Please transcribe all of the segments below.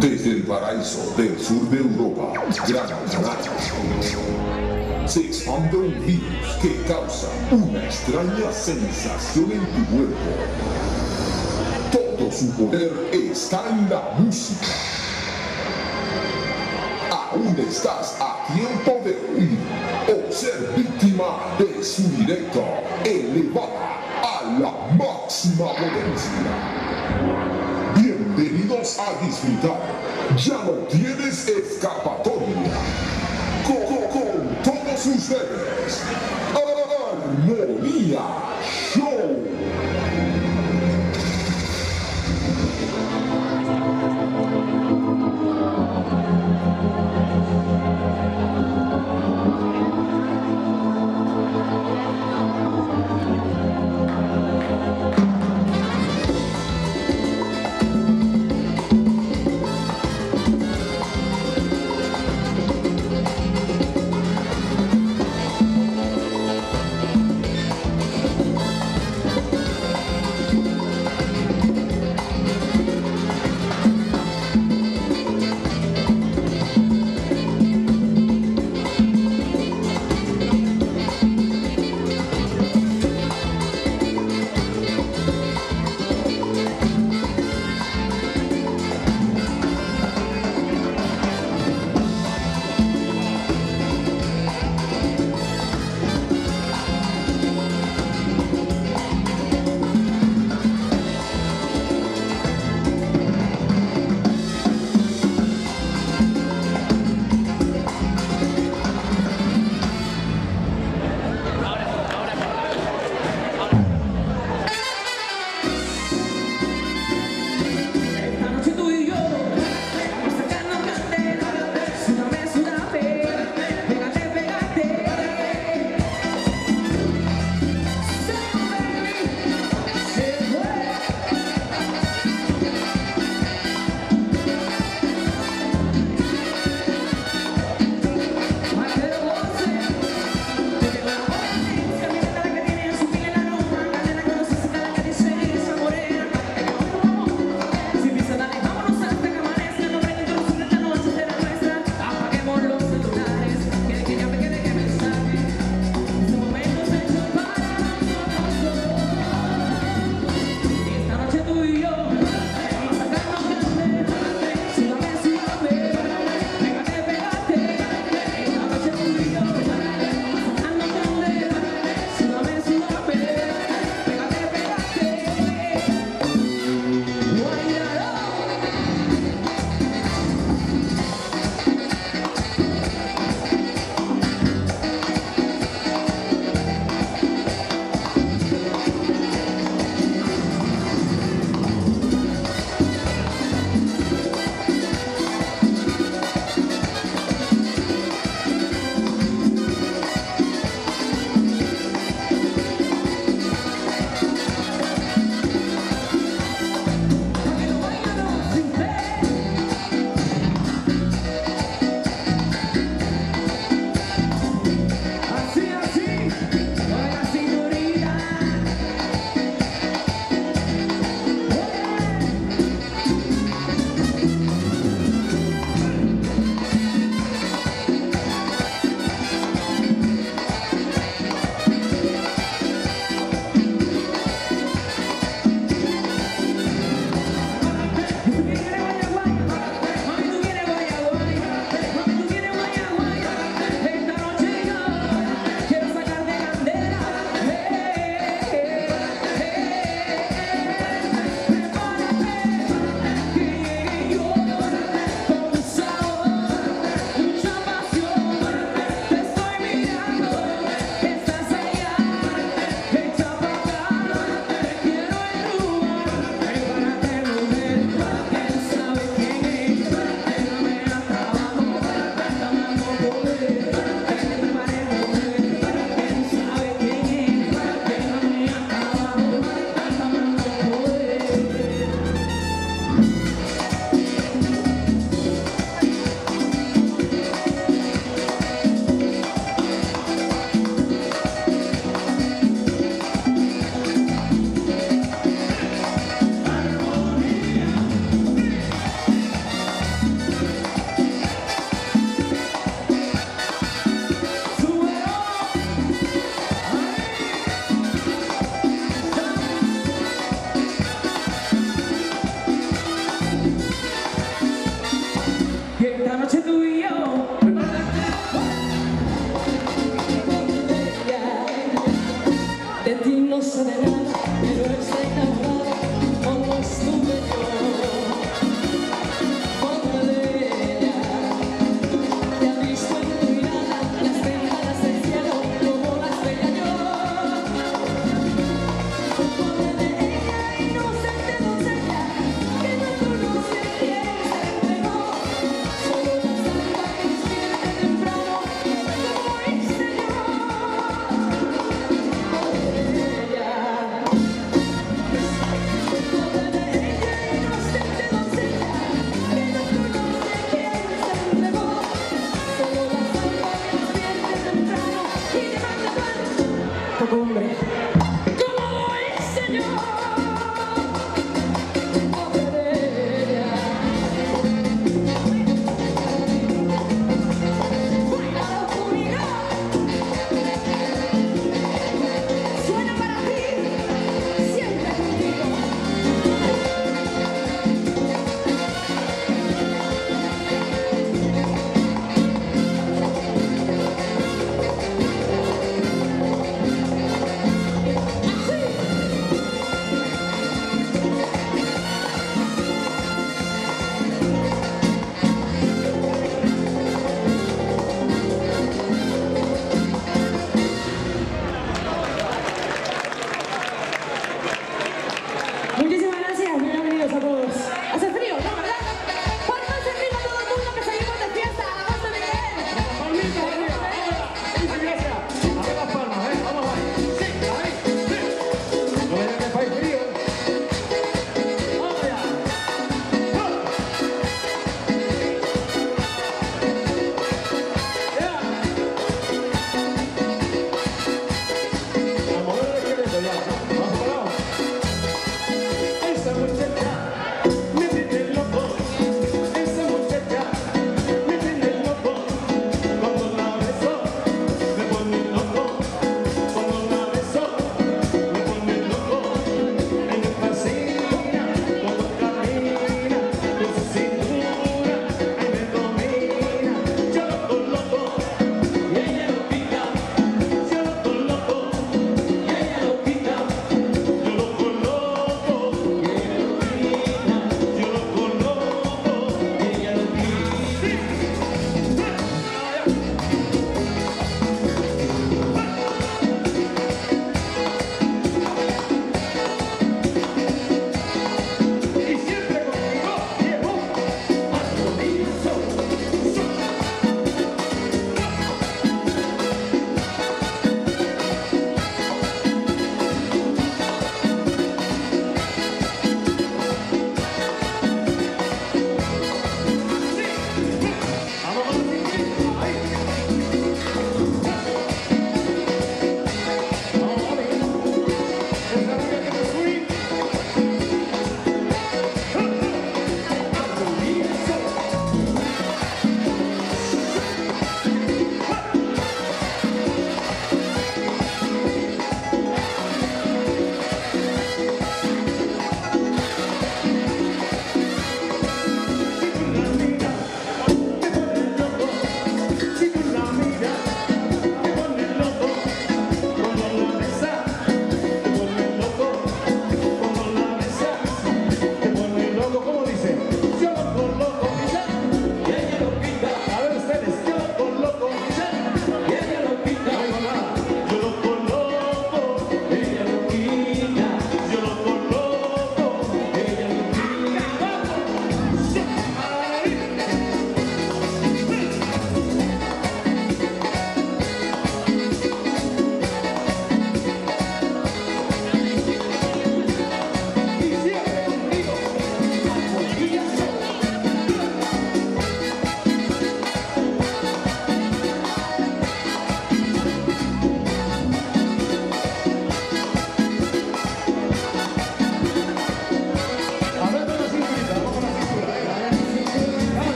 Desde el paraíso del sur de Europa, Gran Canaria, se expande un virus que causa una extraña sensación en tu cuerpo. Todo su poder está en la música. Aún estás a tiempo de huir o ser víctima de su directo elevada a la máxima potencia. Bienvenidos a disfrutar, ya no tienes escapatoria. Con todos ustedes, Armonía Show.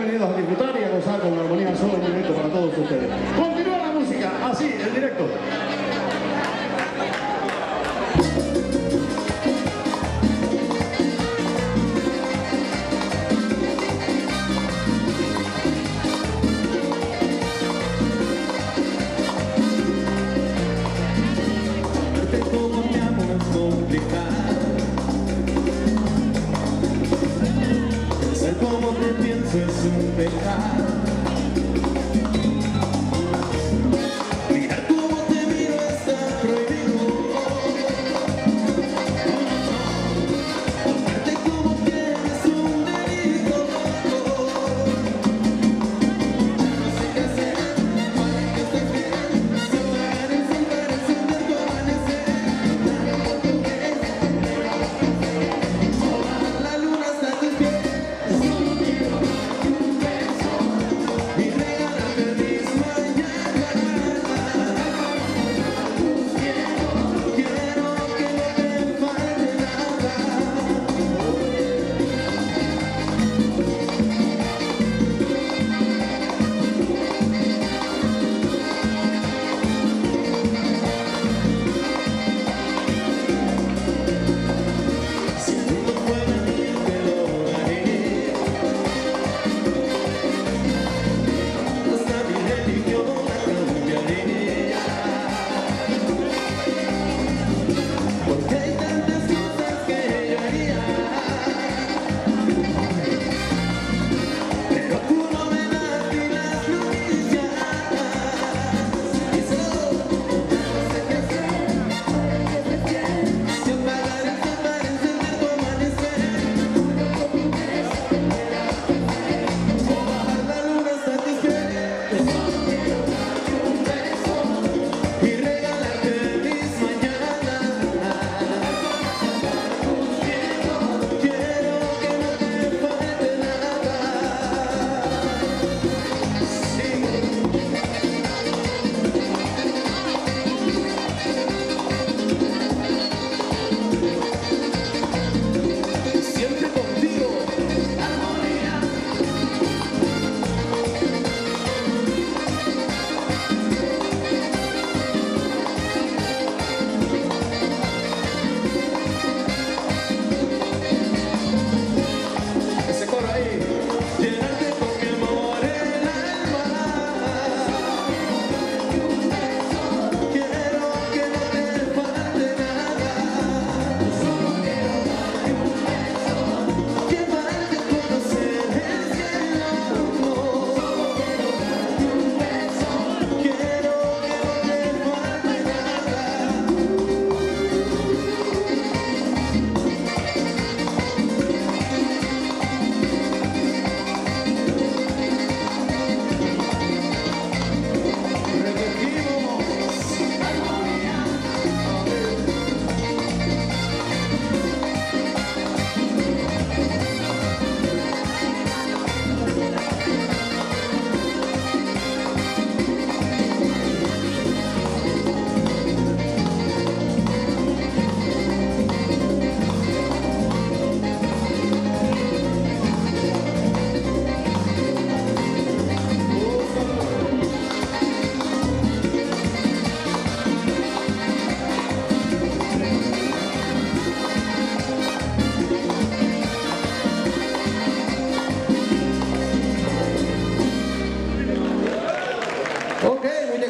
venidos a disfrutar y a gozar con armonía solo en directo para todos ustedes. Continúa la música, así, en directo. Como te pienso es un pecado. Mirar cómo te miro está prohibido. Tocarte como quieres un delito. No sé qué hacer para que estés bien. Se apagar el silbar, encender tu amanecer. O bajar la luna hasta tus pies.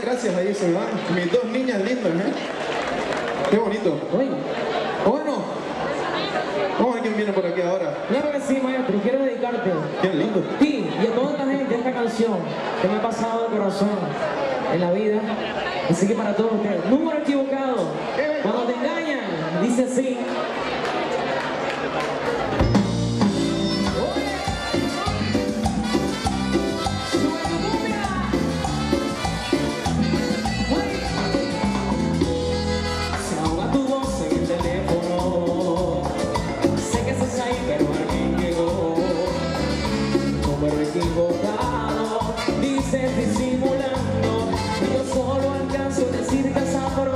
Gracias, ahí se van mis dos niñas lindas, ¿eh? Qué bonito. Bueno, vamos a ver quién viene por aquí ahora. Claro que sí, maestro, quiero dedicarte. Qué lindo. Sí, y a toda esta gente esta canción que me ha pasado de corazón en la vida. Así que para todos ustedes, número equivocado. Cuando te engañan, dice así. Equivocado, dices disimulando, yo solo alcanzo a decir que esa por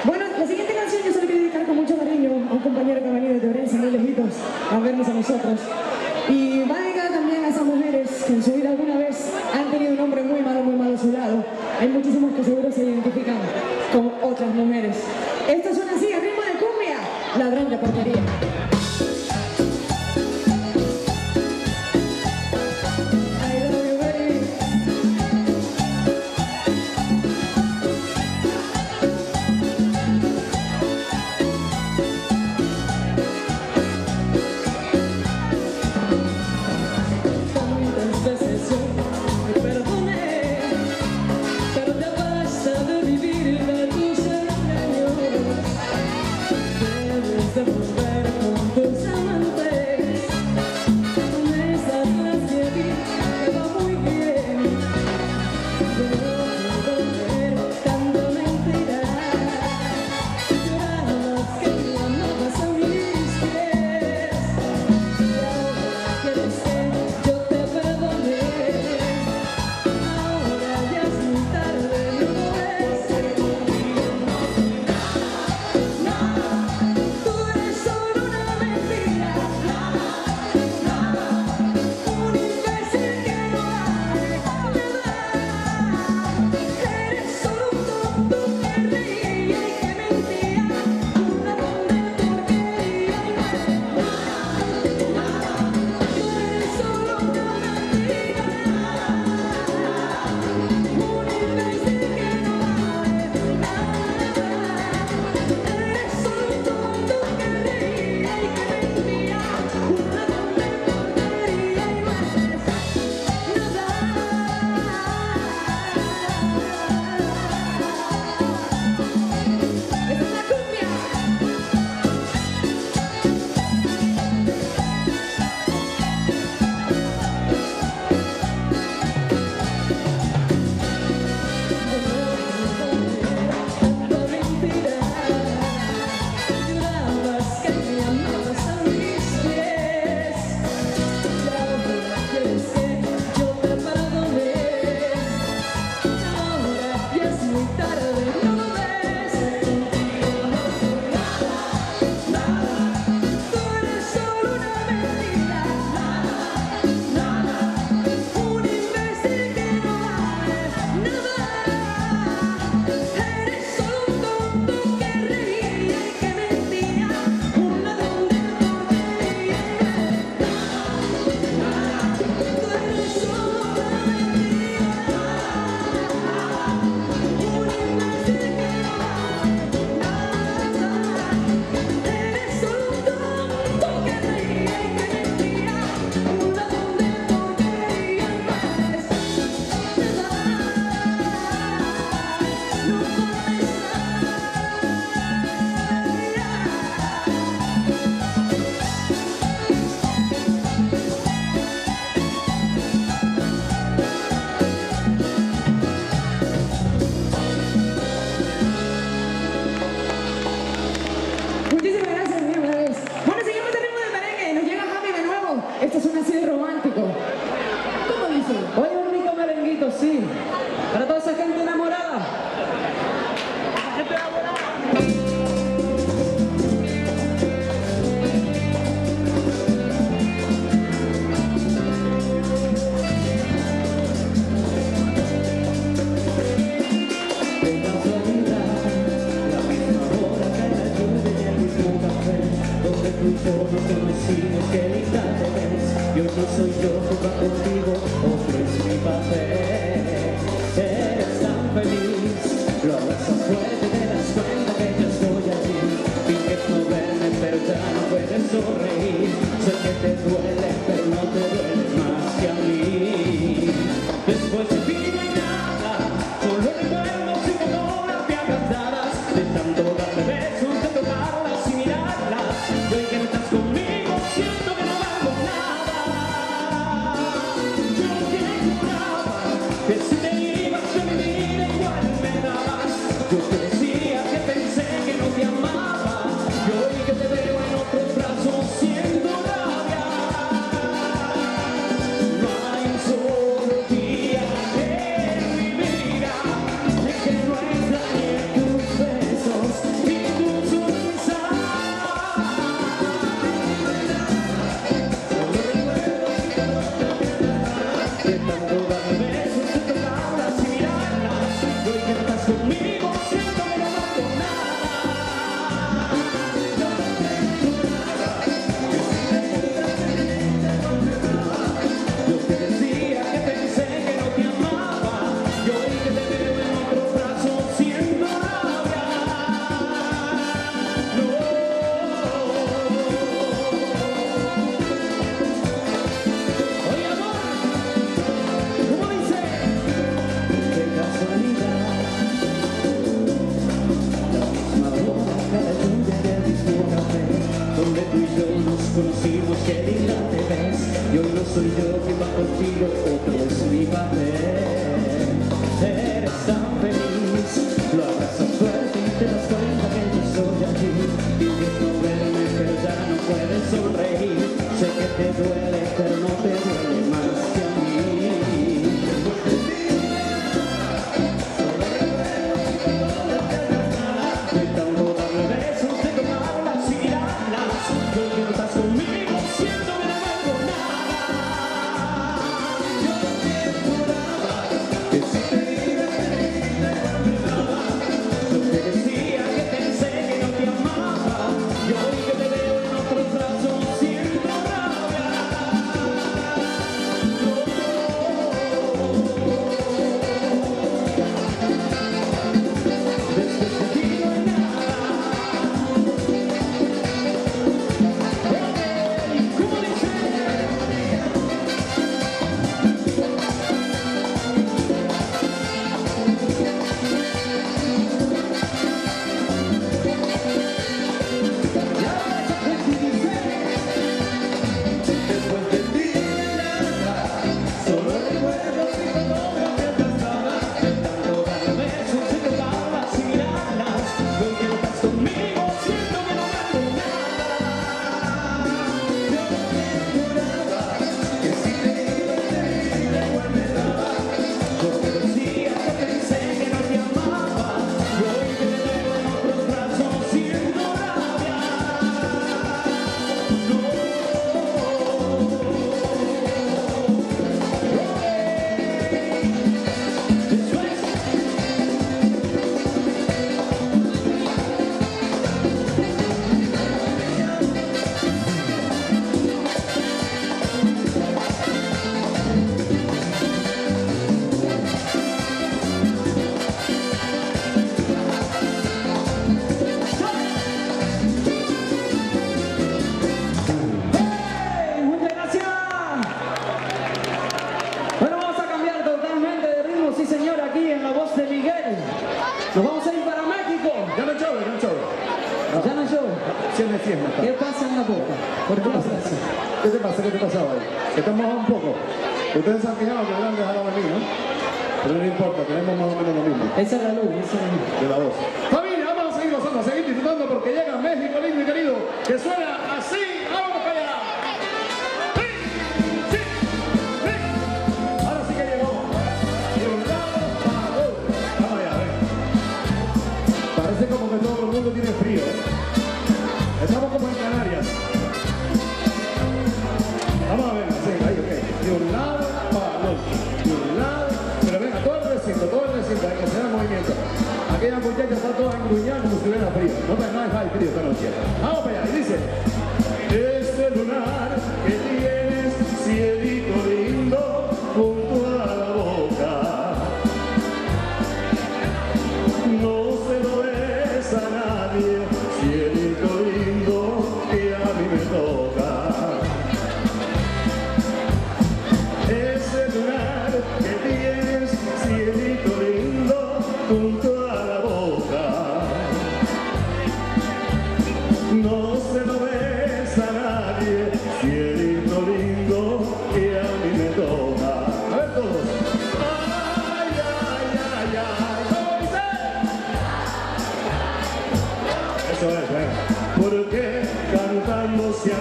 Bueno, la siguiente canción yo se la quiero dedicar con mucho cariño a un compañero que ha venido de Orense, muy lejitos, a vernos a nosotros. Y va dedicada también a esas mujeres que en su vida alguna vez han tenido un hombre muy malo a su lado. Hay muchísimos que seguro se identifican con otras mujeres. Esto suena así, el ritmo de cumbia, ladrón de porquería. Oye, un rico merenguito, sí. Para toda esa gente enamorada. yo nos conocimos, qué linda te ves. Yo no soy yo que va contigo, otro es mi papel. Eres tan feliz, lo abrazas fuerte, te das cuenta que yo estoy allí. Finges no verme, pero ya no puedes sonreír. Sé que te duele, pero no te duele más que a mí. Después de ti no hay nada, solo recuerdos y fotografías gastadas, de tanto darme besos, de tocarlas y mirarlas. Y hoy que no estás conmigo, siento que no valgo nada. Yo que juraba que si te ibas de mi vida igual me dabas. Yo te decía que pensé que no te amaba, y hoy que te veo en otros brazos siento rabia. No hay un solo día en mi vida en que no extrañe tus besos y tu sonrisa. De tanto darme besos, de tocarlas y mirarlas, y hoy que no estás conmigo siento que no valgo nada. Yo te decía que pensé que no te amaba, y hoy que te veo en otros brazos siento rabia. No. Oye, amor, ¿cómo dice? Qué casualidad, la misma boda, cada lluvia del mismo café, donde tú y yo nos conocimos, qué linda te ves. Y hoy no soy yo quien va contigo, otro es mi papel. Eres tan feliz, lo abrazas fuerte y te das cuenta que yo soy allí. Finges no verme, pero ya no puedes sonreír. Sé que te duele, pero no te duele más que a mí. De tanto darle besos, de tocarlas y mirarlas, hoy que no estás conmigo, siento que no valgo nada. Yo te juraba que si te ibas de mí igual me daba. Yo te decía que pensé que no te amaba, y hoy que te veo en otros brazos siento rabia. Después de ti no hay nada. ¿Cómo dice? Después de ti no hay nada, solo recuerdos y fotografías gastadas, de tanto darme besos y tocarlas y mirarlas. Hoy que no estás conmigo, siento que no valgo nada. Yo te juraba que si te ibas de mi vida igual me daba. Yo te decía que pensé que no te amaba, y hoy que te veo en otros brazos siento rabia. No. ¡Hey! ¡Muchas gracias! Bueno, vamos a cambiar totalmente de ritmo, sí señor, aquí en la voz de Miguel. Nos vamos a ir para México. Ya no chove, ya no chove. Ya no yo. Siempre fiesta. ¿Qué pasa en la boca? ¿Por qué pasa eso? ¿Qué te pasa? ¿Qué te pasaba ahí? Que te has mojado un poco. Ustedes se han fijado que le han dejado venir, ¿no? Pero no importa, tenemos más o menos lo mismo. Esa es la luz, esa es la luz. De la voz. Familia, vamos a seguir gozando, a seguir disfrutando porque llega México lindo y querido, que suena así. ¡Vamos para allá! ¡Sí! ¡Sí! ¡Sí! Ahora sí que llegó. Y un lado para otro. Vamos allá, ven. Parece como que todo el mundo tiene frío, ¿eh? Estamos como en Canarias. Vamos a ver, así, ahí, ok. De un lado para el otro. De un lado, pero venga, todo el recinto, hay que hacer el movimiento. Aquella muchacha está toda engruñada como si hubiera frío. No hay frío esta noche. Vamos para allá, y dice.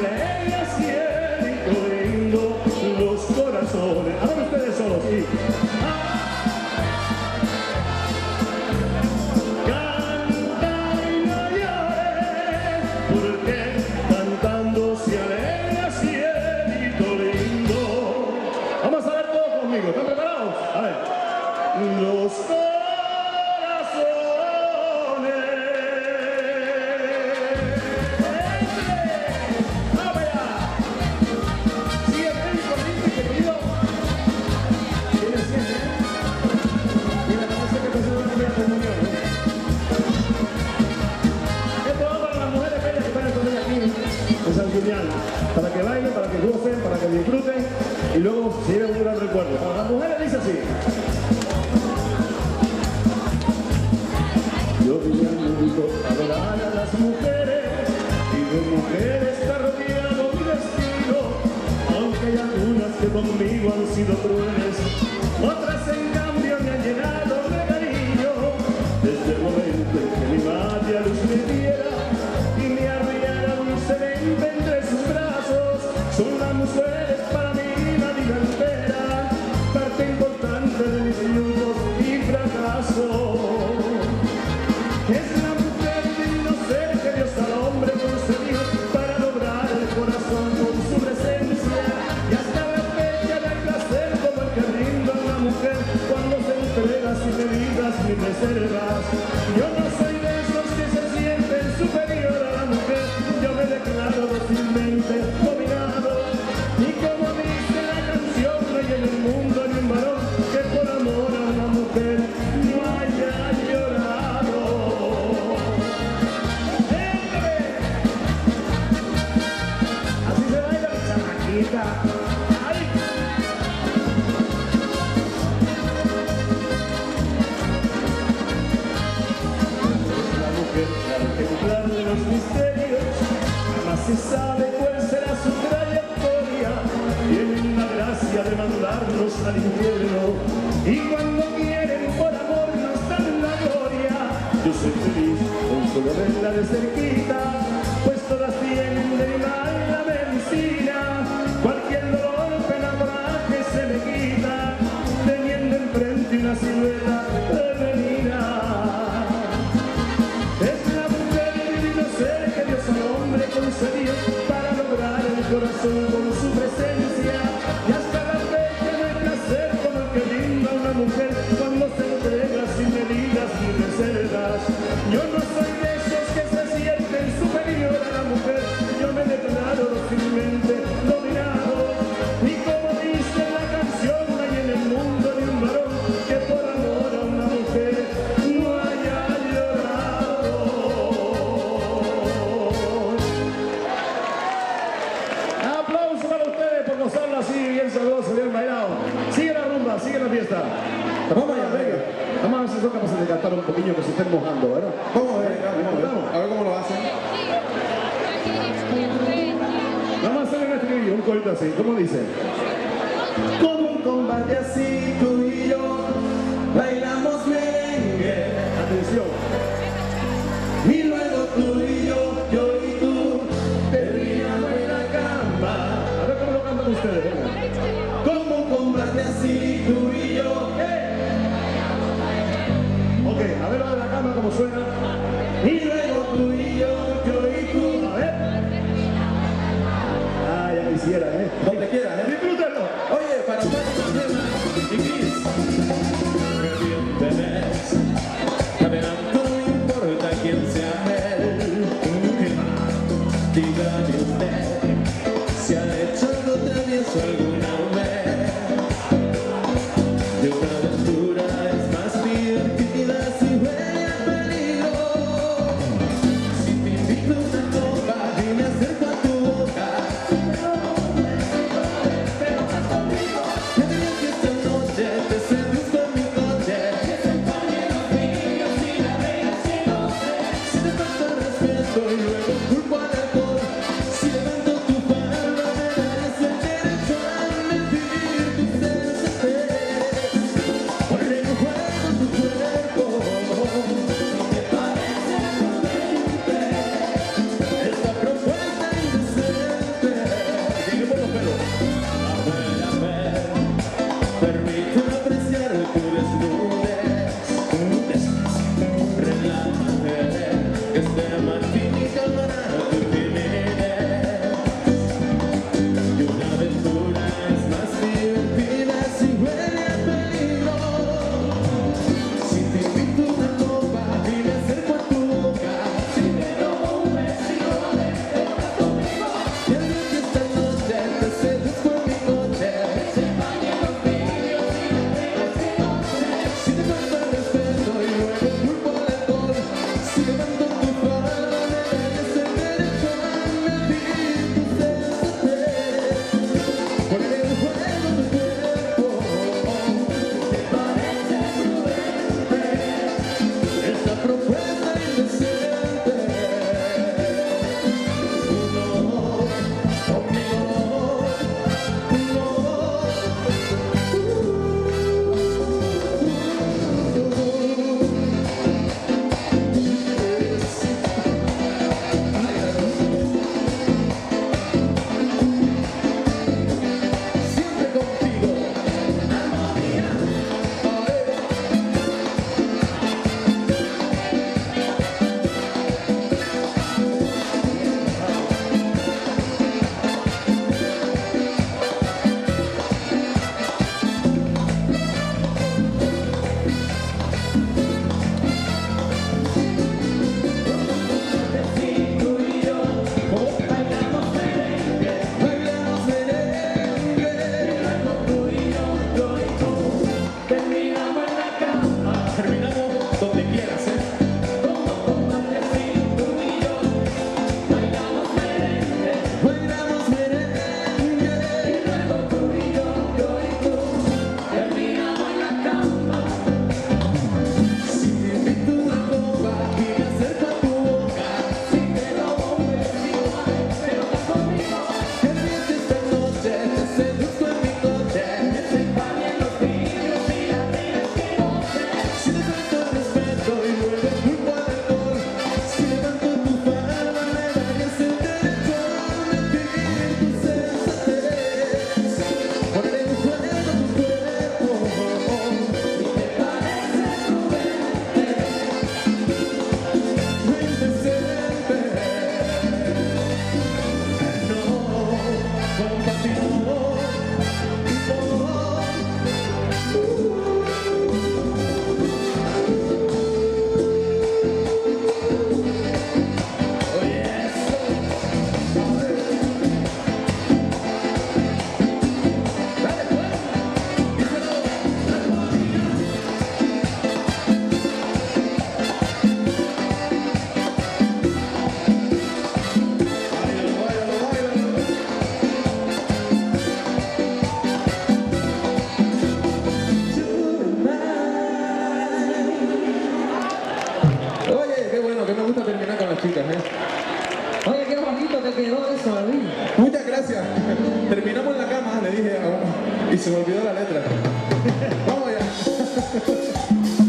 alegría, cielito lindo, los corazones. A ver ustedes solos, sí. Canta y no llores, porque cantando se alegra, cielito lindo. Vamos a ver todos conmigo, ¿están preparados? A ver. Los para que bailen, para que gocen, para que disfruten y luego se lleven un gran recuerdo. Para las mujeres dice así. Yo vine al mundo a adorar a las mujeres y de mujeres está rodeado mi destino, aunque hay algunas que conmigo han sido crueles, otras en cambio me han llenado de cariño. Desde el momento en que mi madre a luz me diera y me arrullara dulcemente entre sus brazos, son las mujeres para mí la vida entera, parte importante de mis triunfos y fracasos. Es la mujer divino ser que Dios al hombre concedió para lograr el corazón con su presencia, y hasta la fecha no hay placer como el que brinda una mujer cuando se entrega sin medidas ni reservas. Yo no soy de esos que se sienten superior a la mujer, yo me declaro docilmente dominado, y como dice la canción, no hay en el mundo ni un varón que por amor a una mujer no haya llorado. Así se baila mi chamaquita. ¡Ay! La mujer, la ejemplar de los misterios, jamás se sabe cuál será su trayectoria. Tienen la gracia de mandarnos al infierno, y cuando quieren por amor nos dan la gloria. Yo soy feliz con solo verla de cerquita, pues todas tienen de mi mal la medicina. Cualquier dolor, pena, coraje se me quita, teniendo enfrente una silueta femenina. Es la mujer divino ser que Dios al hombre concedió para lograr el corazón con su presencia, y hasta la fecha no hay placer como el que brinda una mujer cuando se entrega sin medidas ni reservas. Yo no soy de esos que se sienten superior a la mujer, yo me declaro docilmente dominado, y como dice la canción, no hay en el mundo ni un varón que por amor a una mujer no haya llorado. Aplausos para ustedes por gozarla así, bien sabroso, bien bailado. Sigue la rumba, sigue la fiesta. Vamos allá, venga. Vamos a ver si son capaces de cantar un poquillo que se estén mojando, ¿verdad? Vamos a ver, a ver cómo lo hacen. Vamos a hacer un estribillo, un corito así. ¿Cómo dice? Como un combate así, tú y yo bailamos merengue. Atención. Y luego tú y yo y tú, terminamos en la cama. A ver cómo lo cantan ustedes, venga. Como un combate así, tú y yo. Ok, a ver lo de la cama cómo suena. Y luego tú y yo y tú. A ver. Ah, ya quisiera, ¿eh? Donde quieras, ¿eh? Disfrútenlo. Oye, para Pati y Cris. Qué bien te ves. Caminando, no importa quién sea él. Dígame usted, ¿se ha hecho algo travieso alguna vez? De una aventura es más divertida si huele a peligro. David. Muchas gracias. Terminamos en la cama, le dije a uno, y se me olvidó la letra. Vamos allá.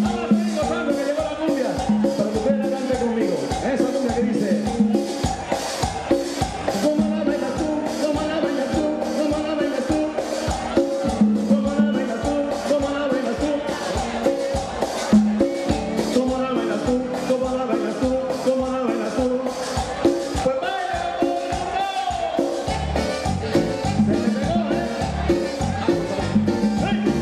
Ahora estoy gozando que llegó la cumbia, para que ustedes la canten conmigo. Esa cumbia que dice: ¿cómo la bailas tú? ¿Cómo la bailas tú? ¿Cómo la bailas tú? ¿Cómo la bailas tú? ¿Cómo la bailas tú? ¿Cómo la bailas tú? ¿Cómo la bailas tú? ¿Cómo la bailas tú? Pues baila todo el mundo. Se me pegó, ¿eh? ¡Hey!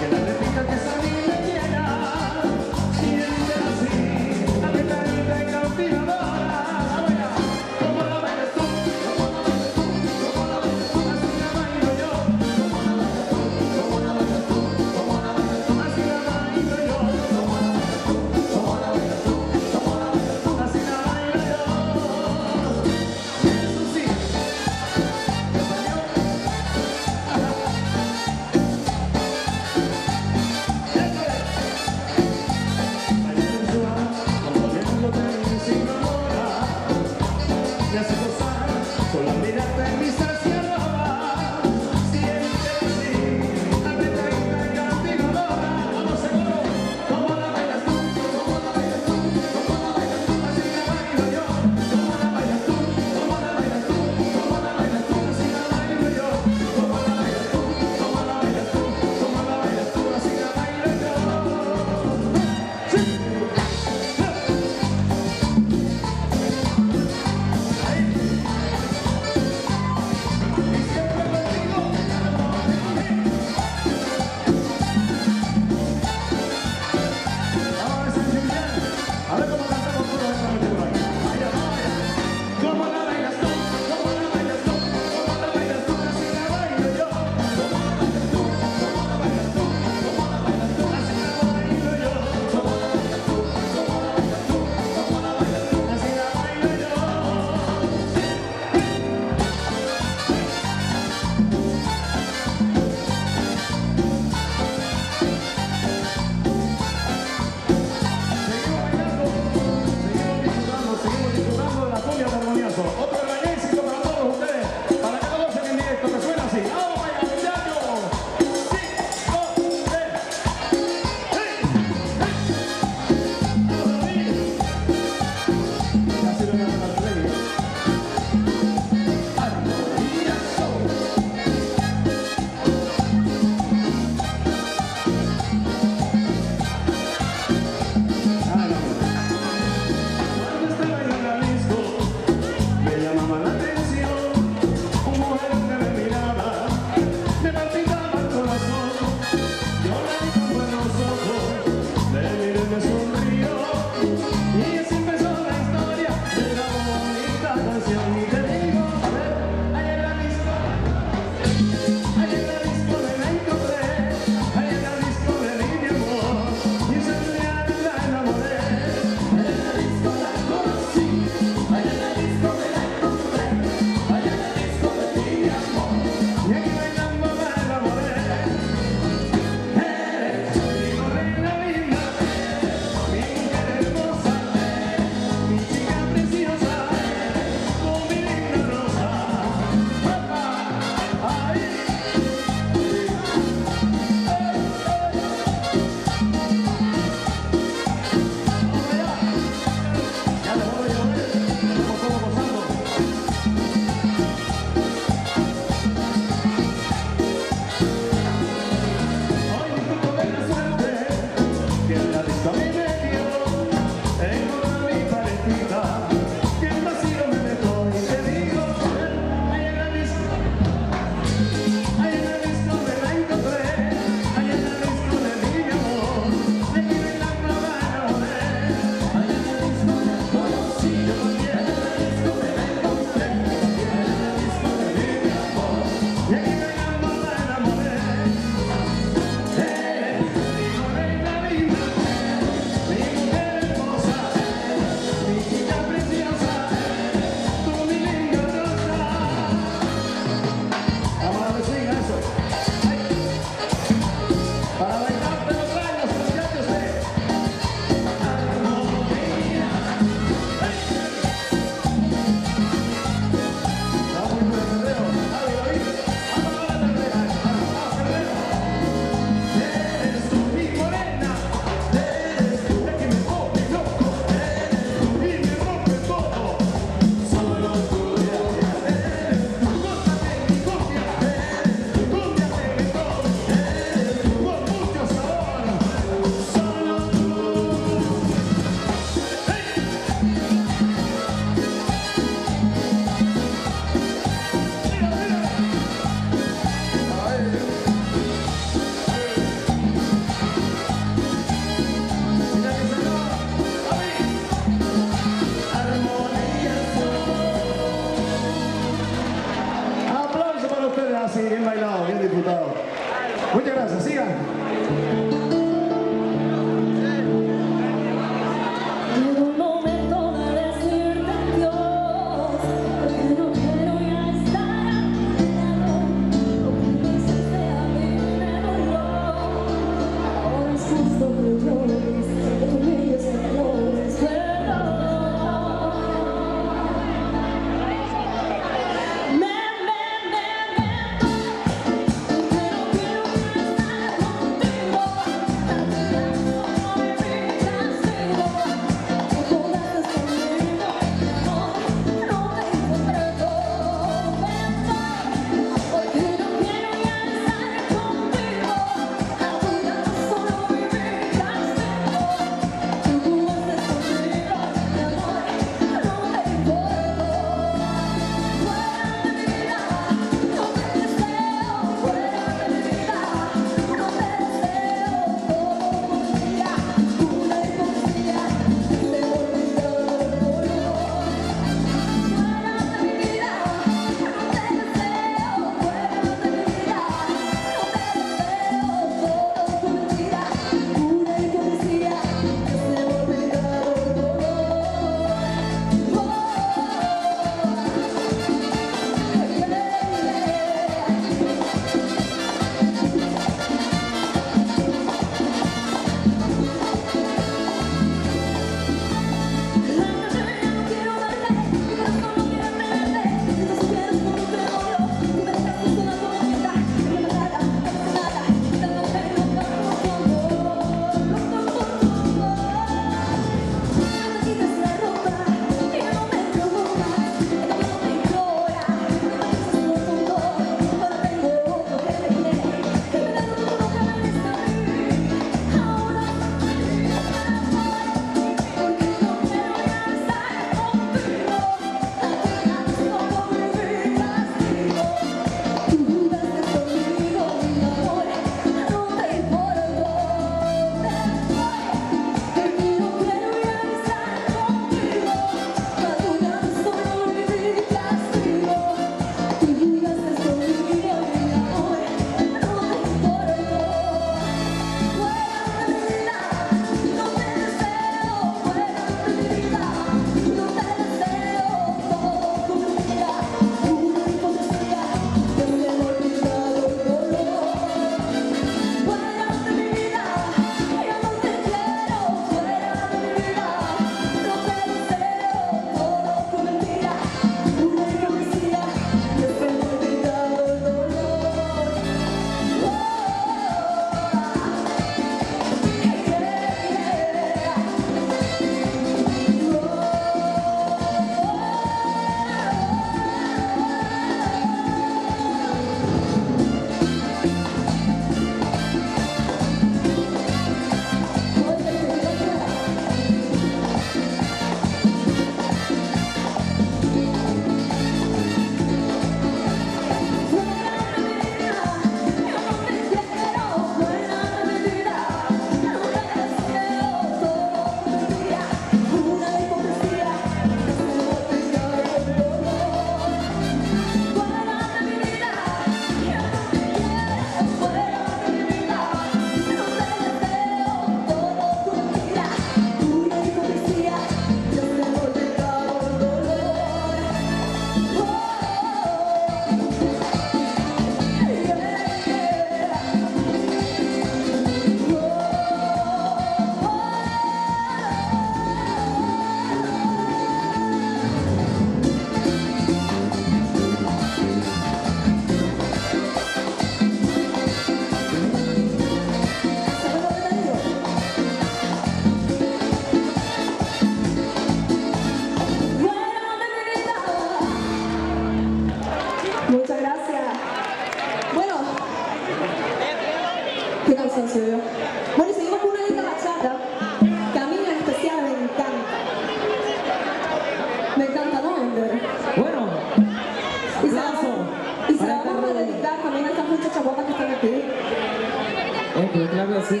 siempre, claro que sí.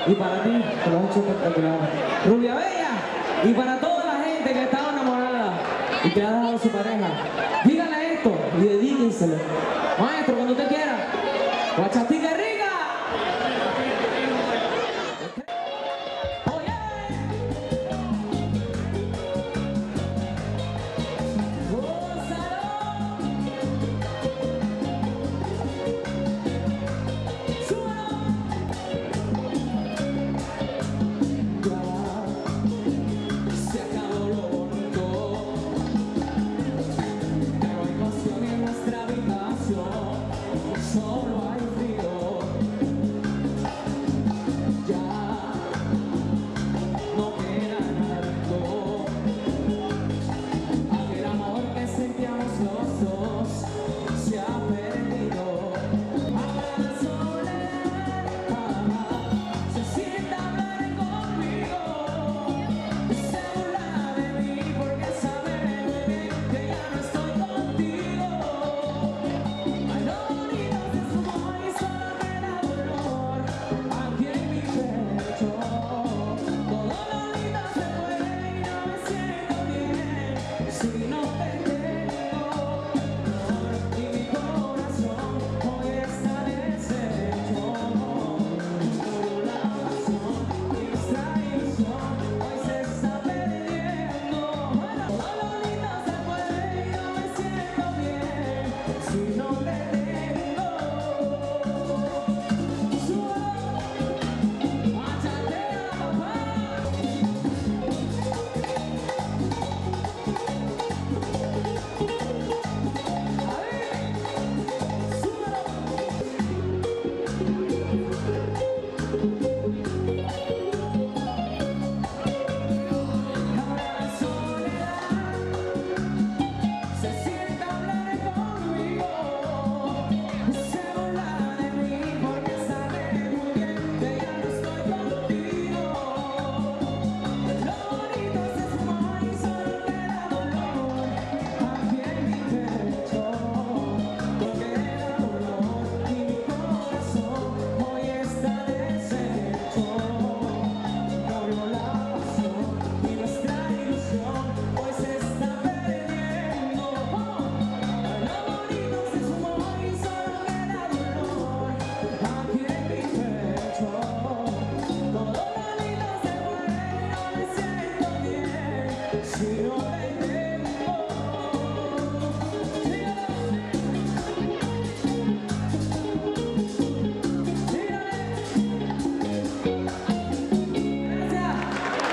Y para ti, te lo has hecho espectacular. Rubia Bella, y para toda la gente que estaba enamorada y que ha dejado a su pareja, díganle esto y dedíquenselo. Maestro, cuando usted quiera. Guachatica rica.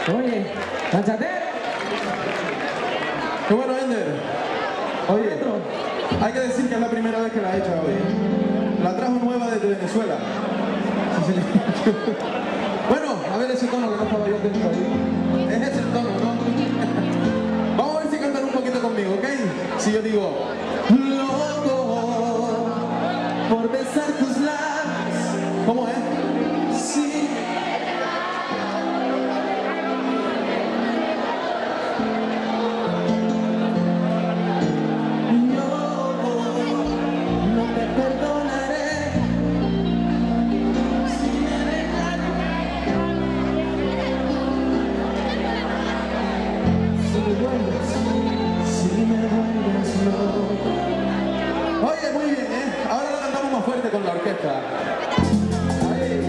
Oye, Bachatero. Qué bueno, Ender. Oye, hay que decir que es la primera vez que la he hecho hoy. La trajo nueva desde Venezuela. Sí, sí. Bueno, a ver ese tono que no estaba yo atento ahí. Es ese el tono, ¿no? Vamos a ver si cantan un poquito conmigo, ¿ok? Si yo digo, loco por besar tus labios. ¿Cómo es? Sí. Oye, muy bien, ¿eh? Ahora lo cantamos más fuerte con la orquesta. Ahí.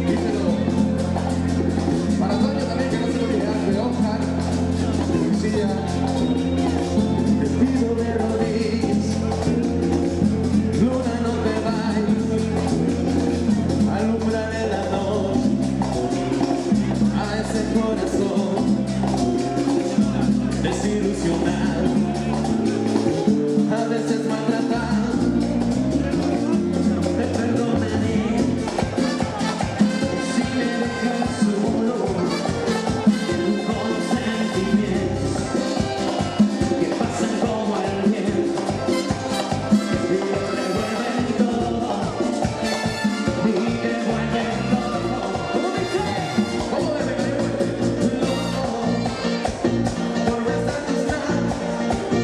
Díselo. Para Antonio también, que no se lo olvide, Oscar, Lucía. Te pido de rodillas, luna, no te vayas, alumbrar en la noche a ese corazón desilusionado, a veces maltratado. Te perdonaré si me dejas solo con sentimientos que pasan como el viento y lo revuelven todo, y devuelven todo. ¿Cómo dice? ¿Cómo debe caer? Loco por besar tus labios.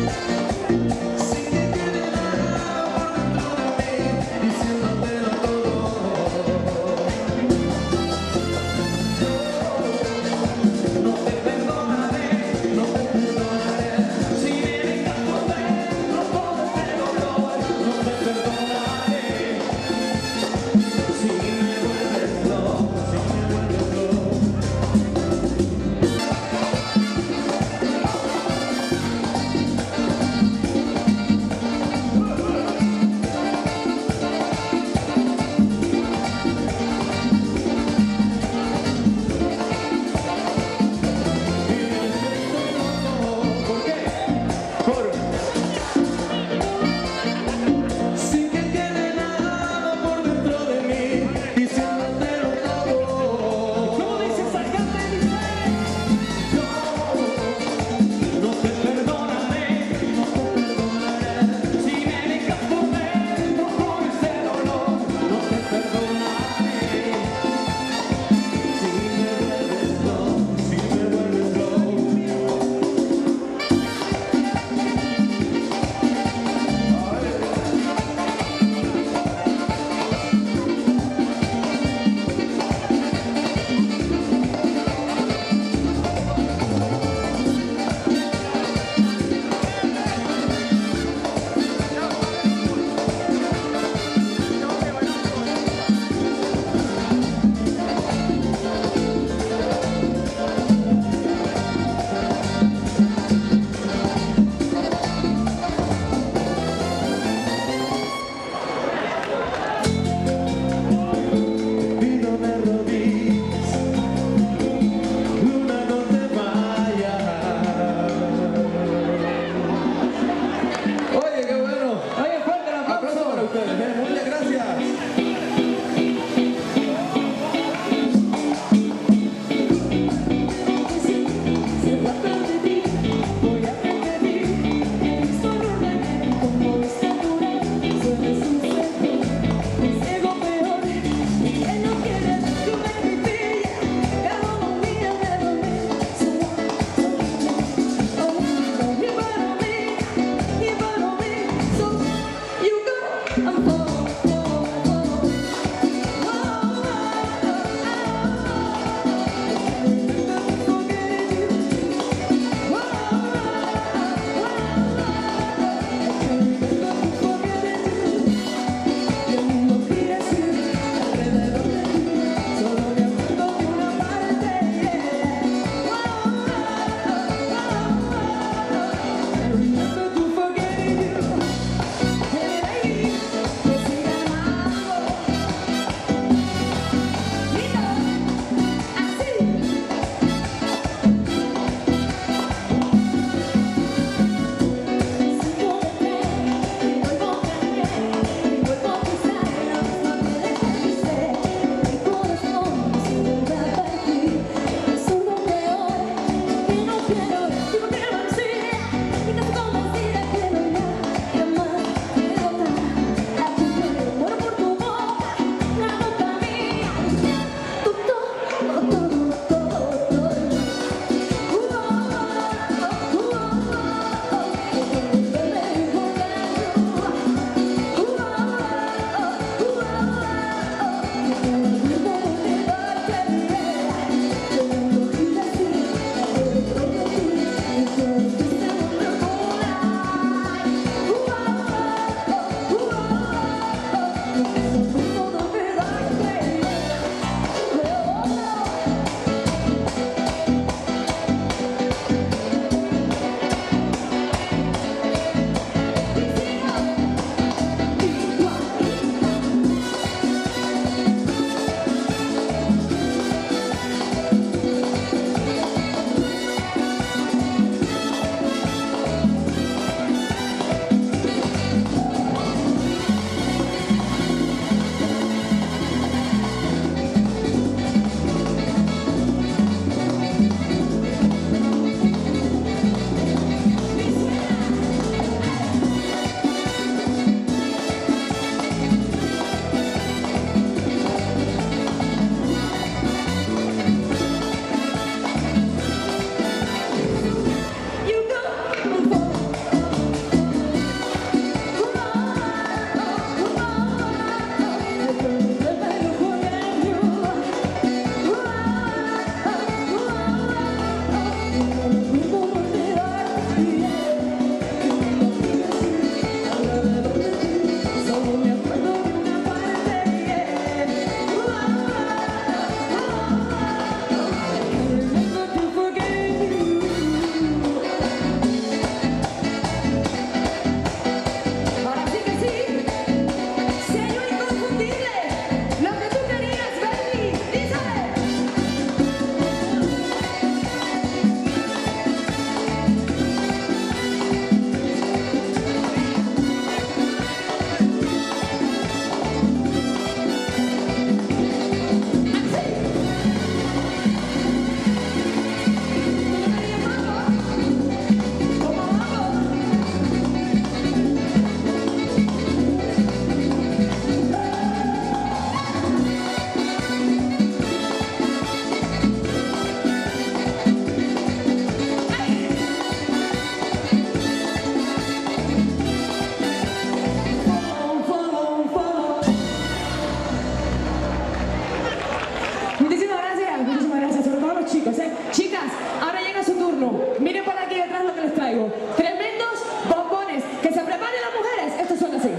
chicos, ¿eh? Chicas, ahora llega su turno. Miren para aquí detrás lo que les traigo. Tremendos bombones. Que se preparen las mujeres. Estos son así.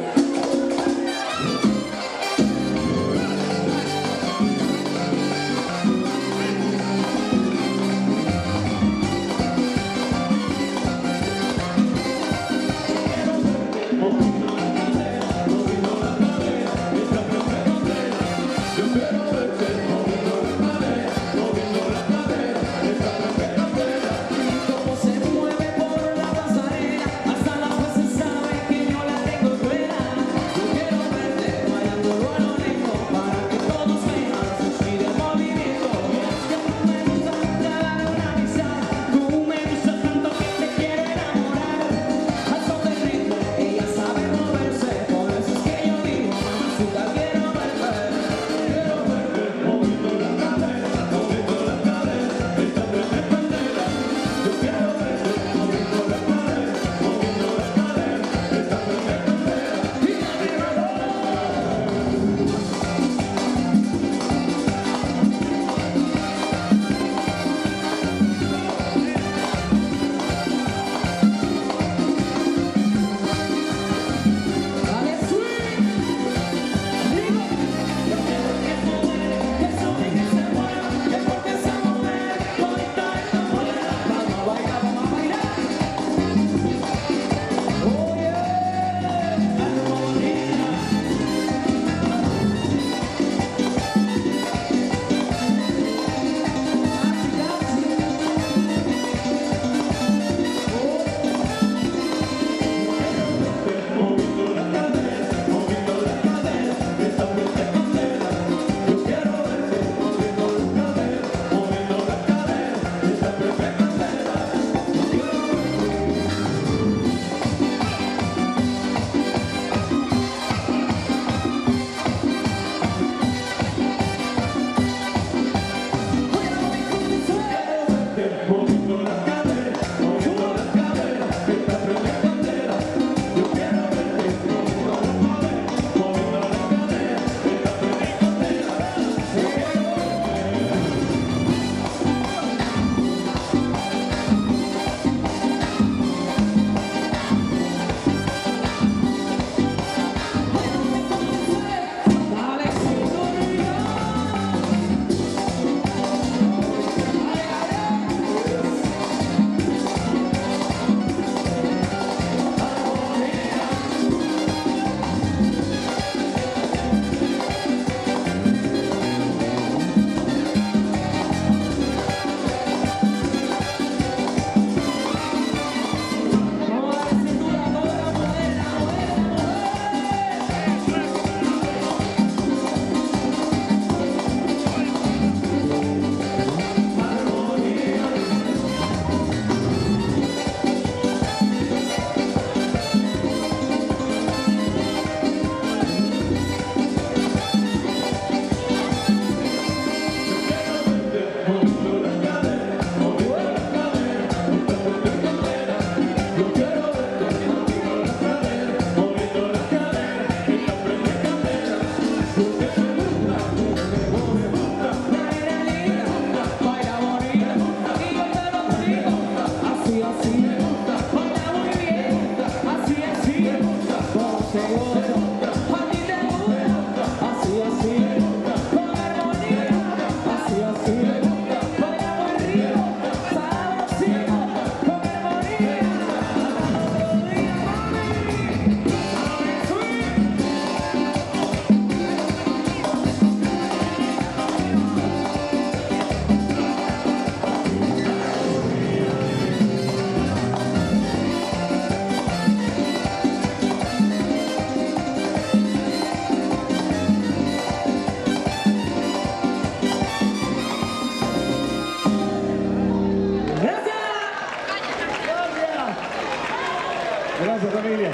Gracias, familia.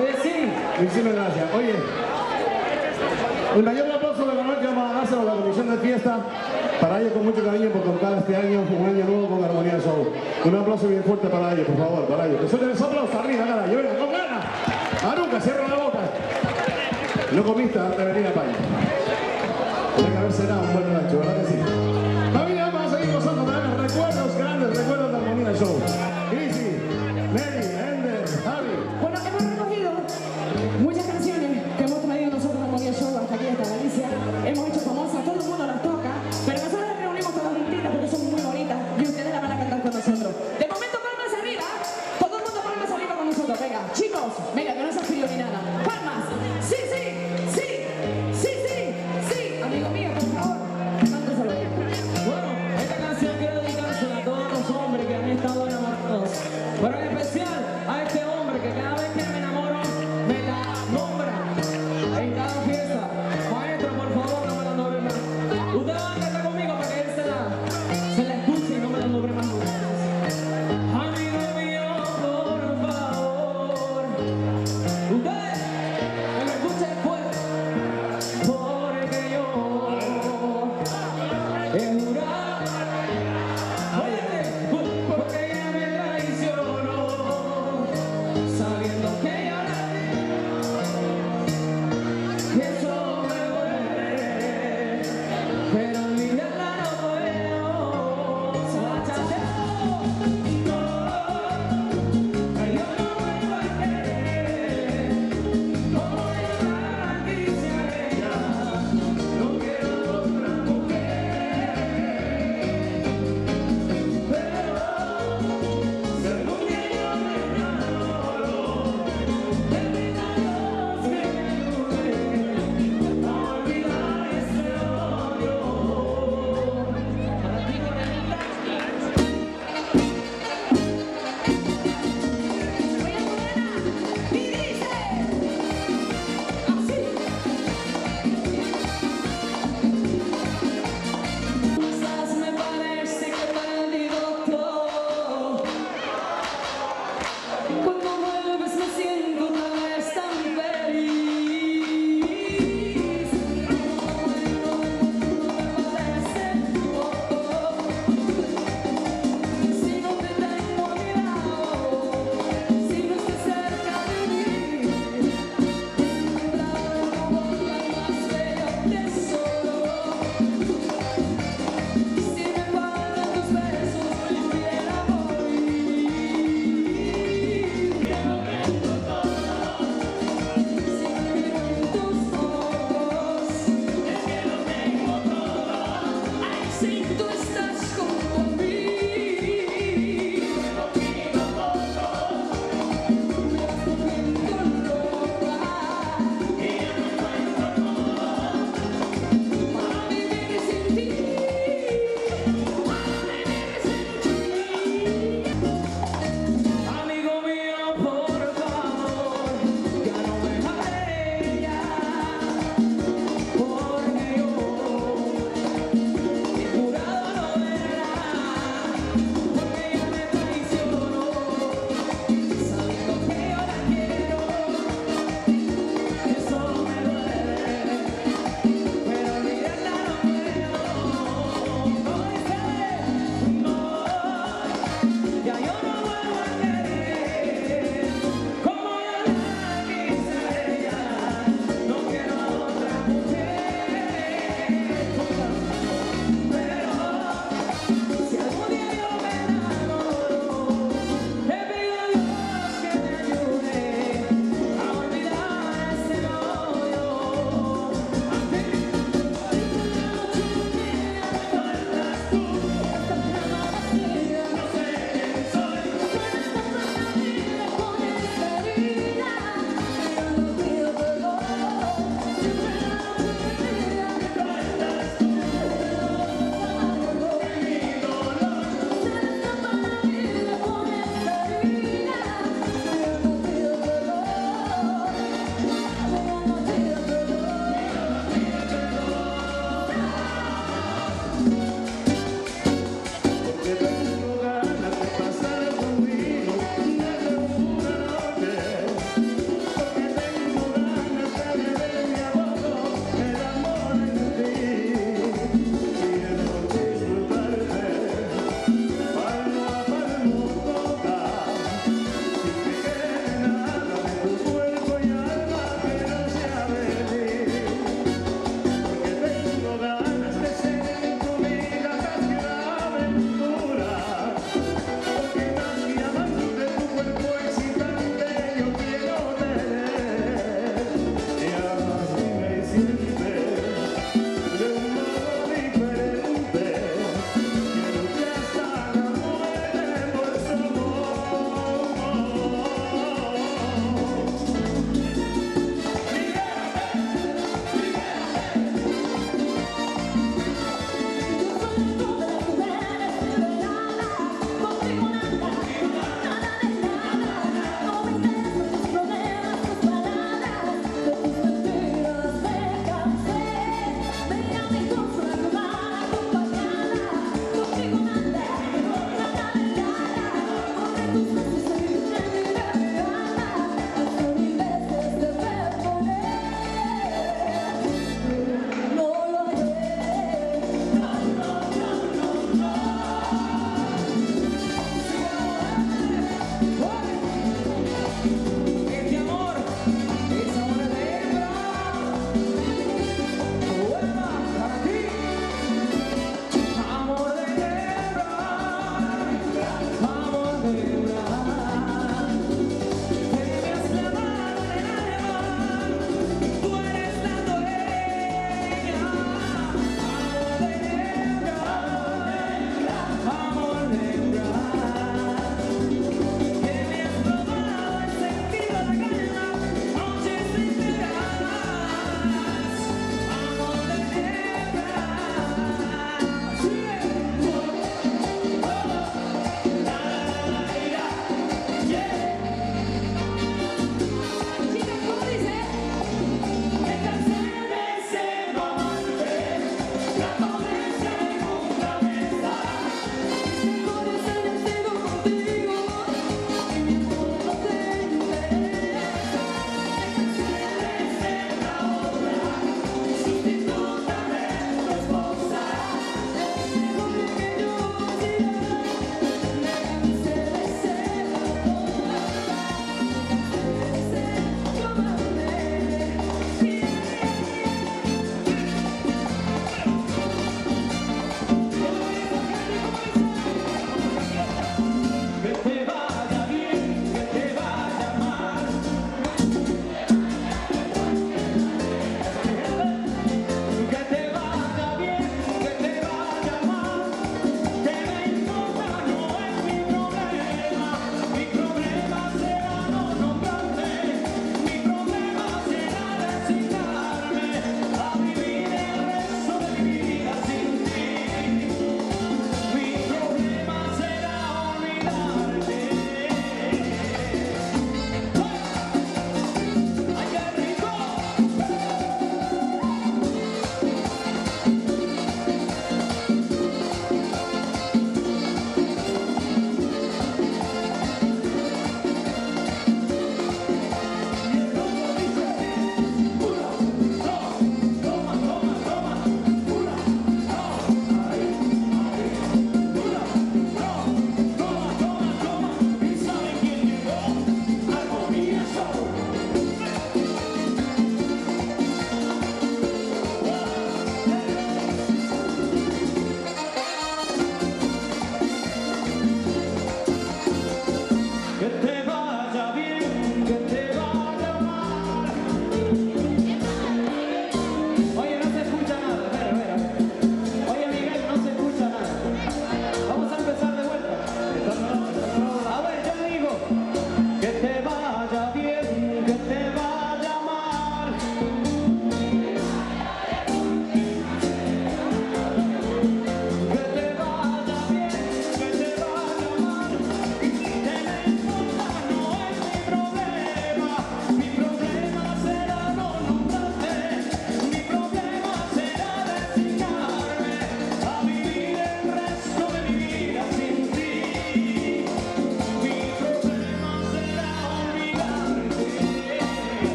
Oye, sí. Muchísimas gracias. Oye, el mayor aplauso de la noche vamos a dárselo a la comisión de fiesta para ellos con mucho cariño por contar este año, un año nuevo con Armonía Show. Un aplauso bien fuerte para ellos, por favor, para ellos. Que suelten ese aplauso arriba, carajo. Venga, con ganas. Aruca, cierra la boca. No comiste antes de venir a España. Tiene que haber cenado un buen rancho, ¿verdad que sí?